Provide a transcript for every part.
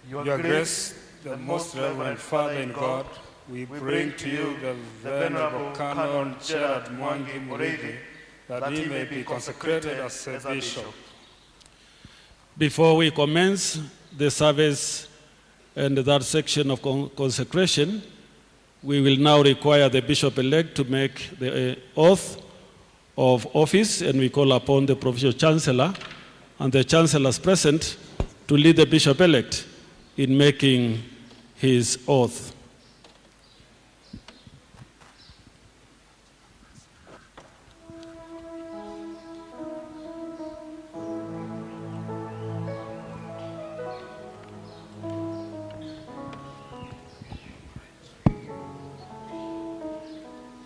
Your Grace, the most reverend Father in God, we bring to you the Venerable Canon Gerard Mwangi Murigi, that he may be consecrated as a bishop. Before we commence the service and that section of consecration, we will now require the bishop-elect to make the oath of office, and we call upon the provincial chancellor and the chancellors present to lead the bishop-elect in making his oath.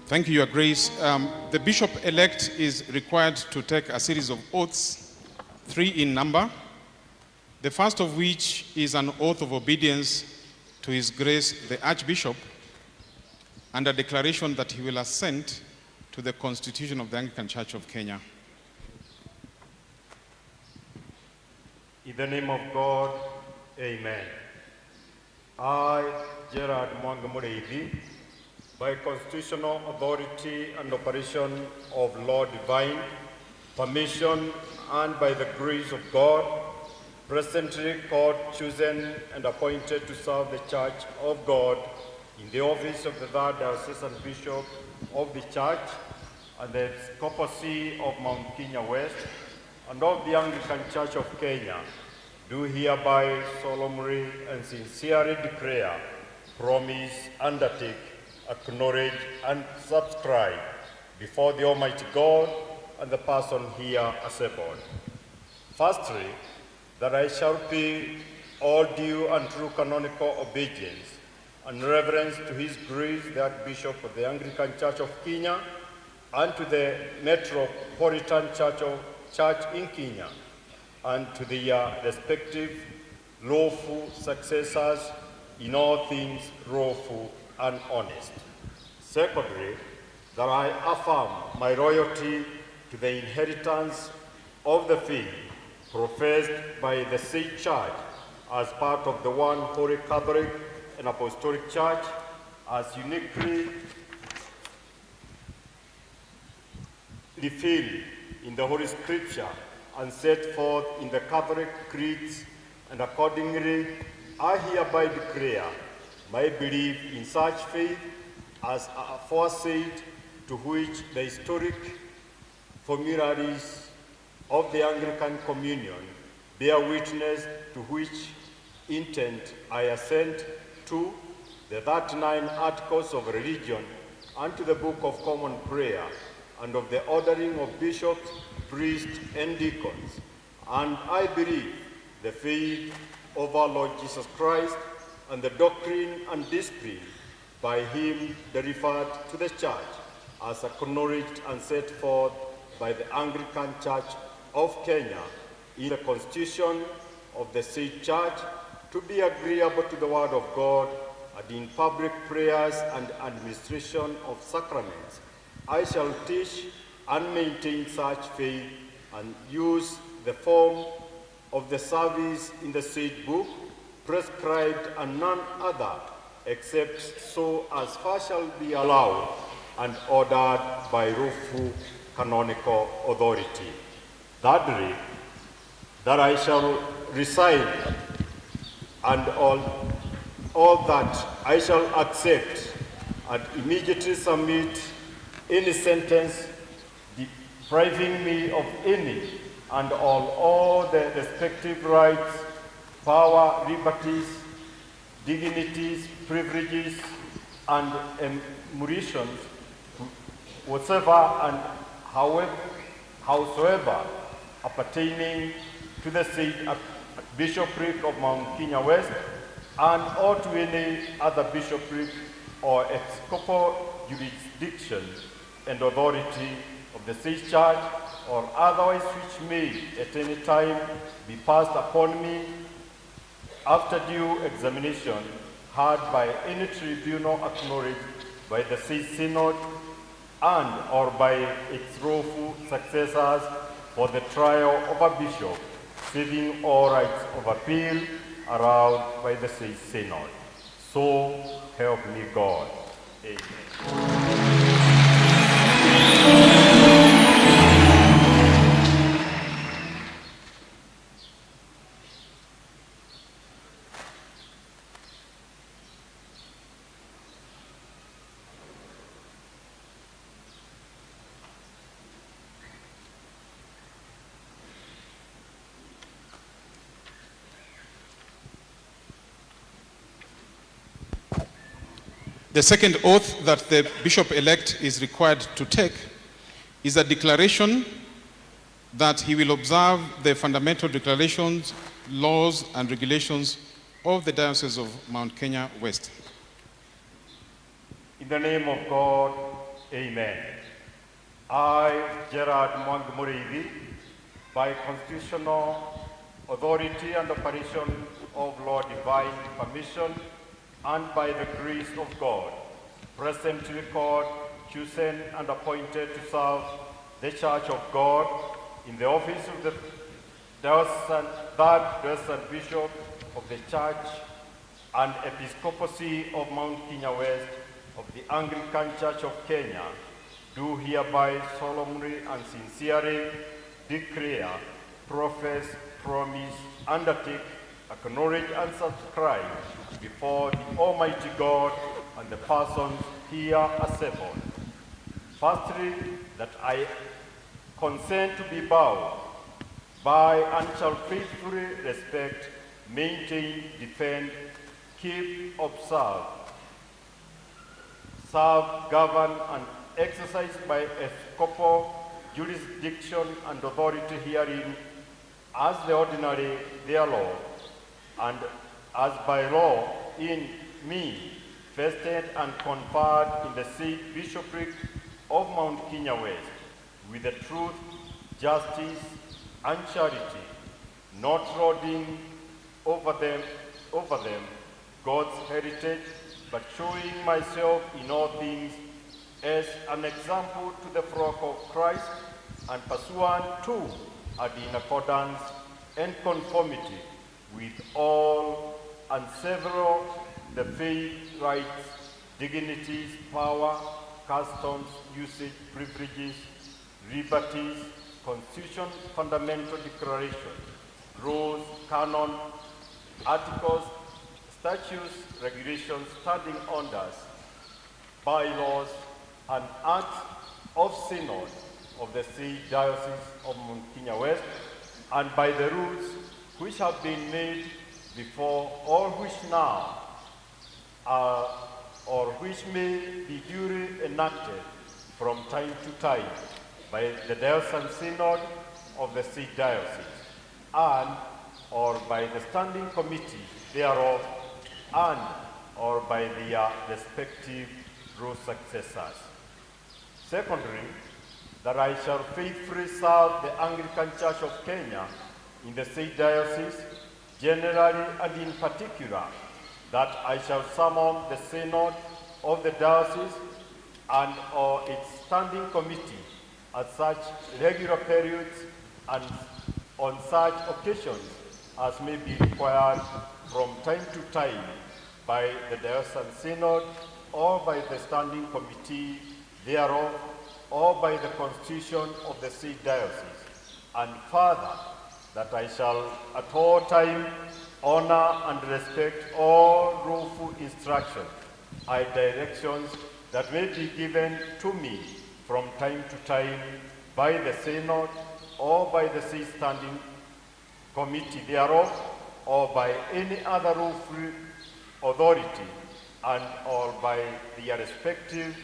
Thank you, Your Grace. The bishop-elect is required to take a series of oaths, 3 in number. The first of which is an oath of obedience to His Grace the Archbishop, and a declaration that he will assent to the Constitution of the Anglican Church of Kenya. In the name of God, amen. I, Gerard Mwangi Murigi, by constitutional authority and operation of law divine, permission, and by the grace of God, presently called, chosen, and appointed to serve the Church of God in the office of the third diocesan bishop of the Church and the episcopacy of Mount Kenya West and of the Anglican Church of Kenya, do hereby solemnly and sincerely declare, promise, undertake, acknowledge, and subscribe before the Almighty God and the person here assembled. Firstly, that I shall pay all due and true canonical obedience and reverence to His Grace the Archbishop of the Anglican Church of Kenya and to the Metropolitan Church in Kenya and to their respective lawful successors in all things lawful and honest. Secondly, that I affirm my loyalty to the inheritance of the faith professed by the said Church as part of the one Holy Catholic and Apostolic Church, as uniquely revealed in the Holy Scripture and set forth in the Catholic creeds, and accordingly I hereby declare my belief in such faith as aforesaid, to which the historic formularies of the Anglican Communion bear witness, to which intent I assent to the 39 Articles of Religion and to the Book of Common Prayer and of the ordering of bishops, priests, and deacons. And I believe the faith of our Lord Jesus Christ and the doctrine and discipline by Him delivered to the Church, as acknowledged and set forth by the Anglican Church of Kenya in the Constitution of the said Church, to be agreeable to the Word of God and in public prayers and administration of sacraments. I shall teach and maintain such faith and use the form of the service in the said book prescribed, and none other, except so as far shall be allowed and ordered by lawful canonical authority. Thirdly, that I shall resign and all that I shall accept and immediately submit any sentence depriving me of any and all the respective rights, power, liberties, dignities, privileges, and emulations, whatever and howsoever appertaining to the said bishopric of Mount Kenya West, and or to any other bishopric or episcopal jurisdiction and authority of the said Church, or otherwise which may at any time be passed upon me after due examination, heard by any tribunal acknowledged by the said Synod and or by its lawful successors for the trial of a bishop, saving all rights of appeal allowed by the Synod. So help me God. Amen. The second oath that the bishop-elect is required to take is a declaration that he will observe the fundamental declarations, laws, and regulations of the Diocese of Mount Kenya West. In the name of God, amen. I, Gerard Mwangi, by constitutional authority and operation of Lord divine permission, and by the grace of God, presently called, chosen, and appointed to serve the Church of God in the office of the third Diocesan Bishop of the Church and Episcopacy of Mount Kenya West of the Anglican Church of Kenya, do hereby solemnly and sincerely declare, profess, promise, undertake, acknowledge, and subscribe before the Almighty God and the persons here assembled. Firstly, that I consent to be bound by and shall faithfully respect, maintain, defend, keep, observe, serve, govern, and exercise by episcopal jurisdiction and authority herein as the ordinary thereof, and as by law in me, vested and conferred in the said bishopric of Mount Kenya West, with the truth, justice, and charity, not lording over them God's heritage, but showing myself in all things as an example to the flock of Christ, and pursuant to and in accordance and conformity with all and several the faith, rights, dignities, power, customs, usage, privileges, liberties, constitution, fundamental declaration, rules, canon, articles, statutes, regulations, standing orders, bylaws, and acts of synod of the said Diocese of Mount Kenya West, and by the rules which have been made before, or which now are, or which may be duly enacted from time to time by the Diocesan Synod of the said Diocese, and or by the standing committee thereof, and or by their respective rule successors. Secondly, that I shall faithfully serve the Anglican Church of Kenya in the said diocese, generally and in particular, that I shall summon the synod of the diocese and or its standing committee at such regular periods and on such occasions as may be required from time to time by the diocesan synod or by the standing committee thereof, or by the constitution of the said diocese, and further, that I shall at all time honor and respect all lawful instructions and directions that may be given to me from time to time by the synod or by the said standing committee thereof, or by any other lawful authority, and or by their respective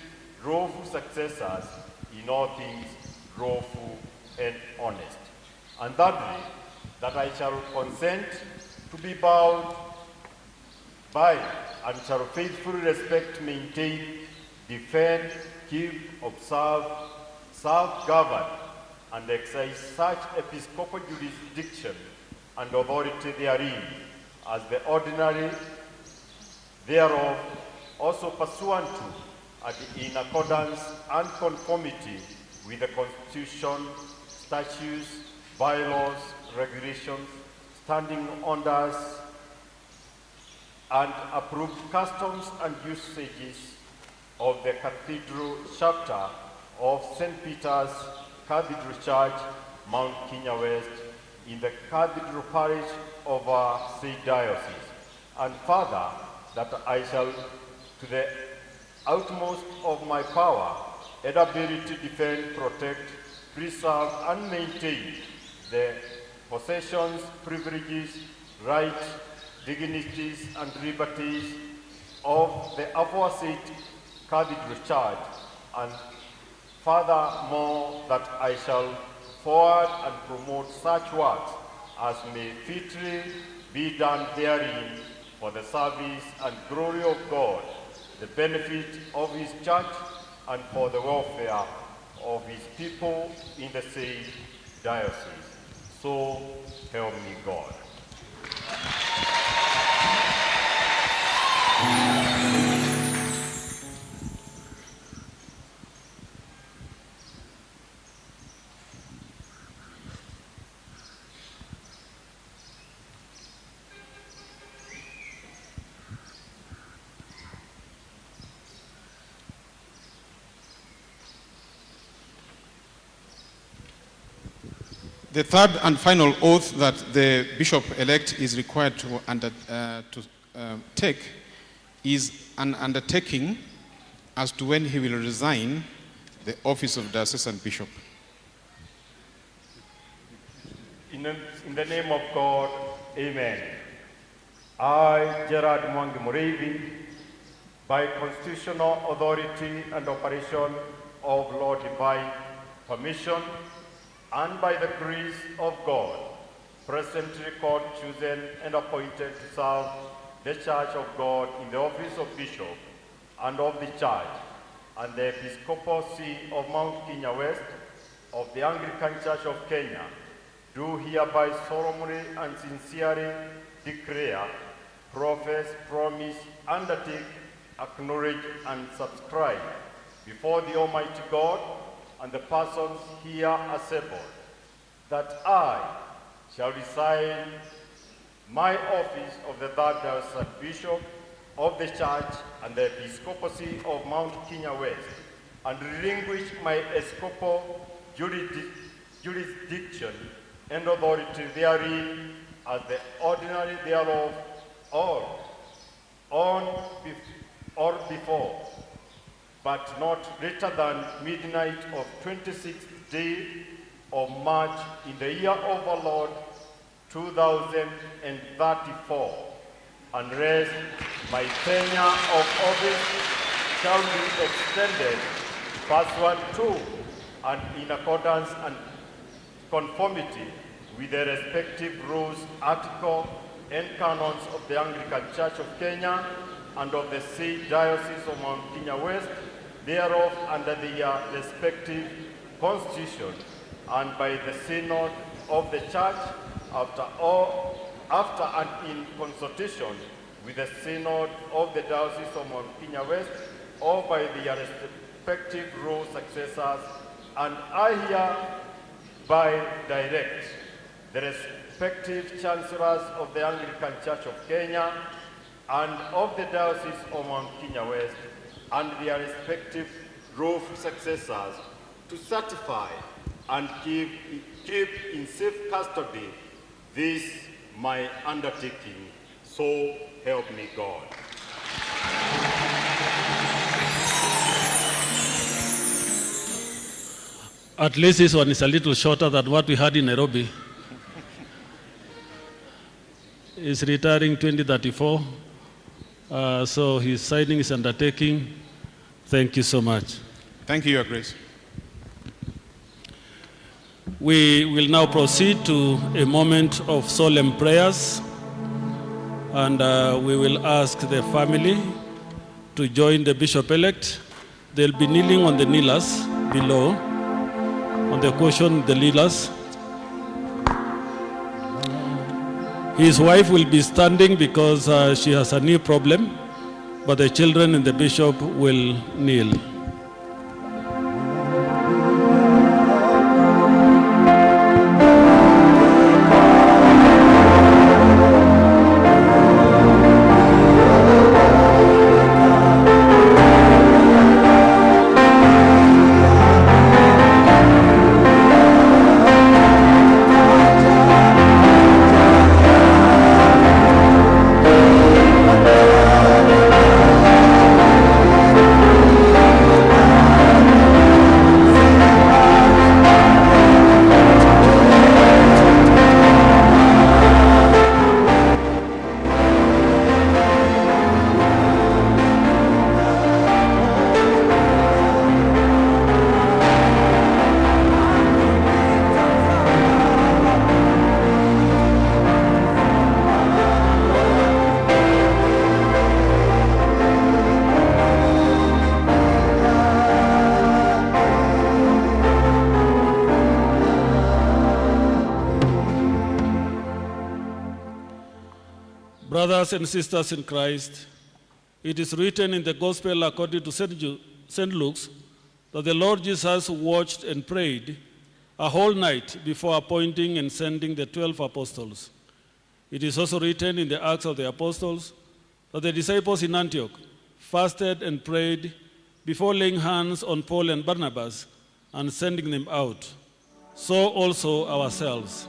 lawful successors in all things lawful and honest. And thirdly, that I shall consent to be bound by and shall faithfully respect, maintain, defend, keep, observe, serve, govern, and exercise such episcopal jurisdiction and authority therein as the ordinary thereof, also pursuant to and in accordance and conformity with the Constitution, statutes, bylaws, regulations, standing orders, and approved customs and usages of the Cathedral Chapter of St. Peter's Cathedral Church, Mount Kenya West, in the Cathedral Parish of our said diocese. And further, that I shall, to the utmost of my power and ability, defend, protect, preserve, and maintain the possessions, privileges, rights, dignities, and liberties of the aforesaid Cathedral Church, and furthermore that I shall forward and promote such works as may fitly be done therein for the service and glory of God, the benefit of his church, and for the welfare of his people in the said diocese. So help me God. The third and final oath that the bishop-elect is required to take is an undertaking as to when he will resign the office of diocesan bishop. In the name of God, amen. I, Gerard Mwangi Mureithi, by constitutional authority and operation of Lord divine permission, and by the grace of God, presently called, chosen, and appointed to serve the Church of God in the office of Bishop and of the Church, and the Episcopal See of Mount Kenya West of the Anglican Church of Kenya, do hereby solemnly and sincerely declare, profess, promise, undertake, acknowledge, and subscribe before the Almighty God and the persons here assembled, that I shall resign my office of the third diocesan bishop of the church and the episcopacy of Mount Kenya West, and relinquish my episcopal jurisdiction and authority therein as the ordinary thereof, or before, but not later than midnight of 26th day of March in the year of our Lord 2034, unless my tenure of office shall be extended pursuant to and in accordance and conformity with the respective rules, article, and canons of the Anglican Church of Kenya and of the said Diocese of Mount Kenya West, thereof under their respective constitution, and by the Synod of the Church, after and in consultation with the Synod of the Diocese of Mount Kenya West, or by their respective rule successors, and I hereby direct the respective chancellors of the Anglican Church of Kenya and of the Diocese of Mount Kenya West and their respective roof successors to certify and keep in safe custody this my undertaking. So help me God. At least this one is a little shorter than what we had in Nairobi. He's retiring 2034, so he's signing his undertaking. Thank you so much. Thank you, Your Grace. We will now proceed to a moment of solemn prayers, and we will ask the family to join the bishop-elect. They'll be kneeling on the kneelers below, on the cushion, the kneelers. His wife will be standing because she has a knee problem, but the children and the bishop will kneel. Brothers and sisters in Christ, it is written in the Gospel according to St. Luke that the Lord Jesus watched and prayed a whole night before appointing and sending the 12 apostles. It is also written in the Acts of the Apostles that the disciples in Antioch fasted and prayed before laying hands on Paul and Barnabas and sending them out. So also ourselves,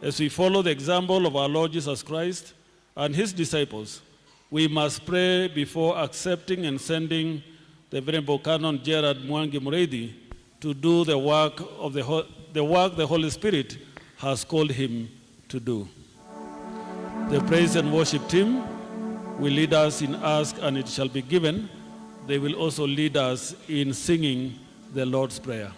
as we follow the example of our Lord Jesus Christ and his disciples, we must pray before accepting and sending the Venerable Canon Gerard Mwangi Muredi to do the work the Holy Spirit has called him to do. The praise and worship team will lead us in Ask and It Shall Be Given. They will also lead us in singing the Lord's Prayer.